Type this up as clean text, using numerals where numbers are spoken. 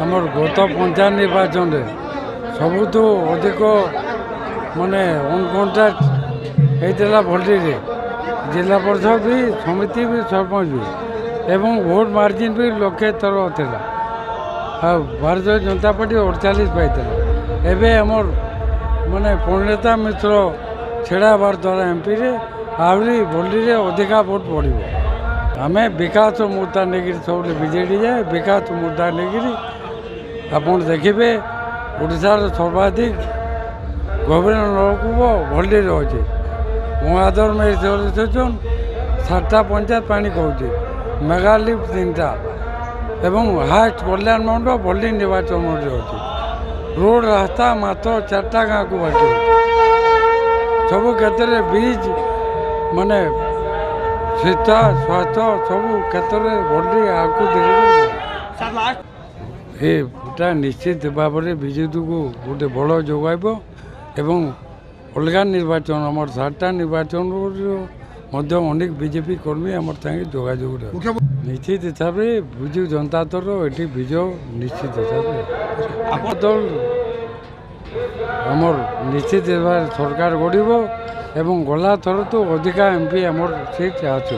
আমার গত পঞ্চায়েত নির্বাচনে ସବୁଠୁ ଅଧିକ ମାନେ ଅନକଣ୍ଟାକ୍ଟ ହେଇଥିଲା ଭୋଲ୍ଟିରେ ଜିଲ୍ଲା ପରିଷଦ ବି ସମିତି ବି ସରପଞ୍ଚ ବି ଏବଂ ଭୋଟ୍ ମାର୍ଜିନ୍ ବି ଲକ୍ଷେ ଥର ଥିଲା ଆଉ ଭାରତୀୟ ଜନତା ପାର୍ଟି 48 ପାଇଥିଲା। ଏବେ ଆମର ମାନେ ପୂର୍ଣ୍ଣେତା ମିଶ୍ର ଛିଡ଼ା ହେବାର ଦ୍ୱାରା ଏମ୍ପିରେ ଆହୁରି ଭୋଲ୍ଟିରେ ଅଧିକା ଭୋଟ୍ ପଡ଼ିବ। ଆମେ ବିକାଶ ମୁଦ୍ଦା ନେଇକିରି ସବୁବେଳେ ବିଜେଡ଼ି ଯାଏ ବିକାଶ ମୁଦ୍ଦା ନେଇକିରି ଆପଣ ଦେଖିବେ ଓଡ଼ିଶାର ସର୍ବାଧିକ ଗଭୀର ନଳକୂପ ଭୋଲ୍ଟିରେ ଅଛି। ଗଙ୍ଗାଧର ମେହେର ଜଳସେଚନ 7ଟା ପଞ୍ଚାୟତ ପାଣି କହୁଛି ମେଗାଲିଫ୍ଟ 3ଟା ଏବଂ ହାଇଷ୍ଟ କଲ୍ୟାଣ ମଣ୍ଡପ ଭୋଲ୍ଟି ନିର୍ବାଚନ ମଣ୍ଡଳରେ ଅଛି। ରୋଡ଼ ରାସ୍ତା ମାତ୍ର 4ଟା ଗାଁକୁ ବାକି ଅଛି। ସବୁ କ୍ଷେତ୍ରରେ ବ୍ରିଜ୍ ମାନେ ଶିକ୍ଷା ସ୍ୱାସ୍ଥ୍ୟ ସବୁ କ୍ଷେତ୍ରରେ ଭୋଲ୍ଟି ଆଗକୁ ଏଟା ନିଶ୍ଚିତ ଭାବରେ ବିଜେଡ଼ିକୁ ଗୋଟେ ବଳ ଯୋଗାଇବ ଏବଂ ଅଲଗା ନିର୍ବାଚନ ଆମର 7ଟା ନିର୍ବାଚନରୁ ମଧ୍ୟ ଅନେକ ବିଜେପି କର୍ମୀ ଆମର ସାଙ୍ଗେ ଯୋଗାଯୋଗ ନିଶ୍ଚିତ ହିସାବରେ ବିଜୁ ଜନତା ଦଳ ଏଠି ବିଜୟ ନିଶ୍ଚିତ ହିସାବରେ ଆପଣ ଦଳ ଆମର ନିଶ୍ଚିତ ଭାବରେ ସରକାର ଗଢ଼ିବ ଏବଂ ଗଲା ଥର ତ ଅଧିକା ଏମ୍ପି ଆମର ସିଟ୍ ଆସୁ।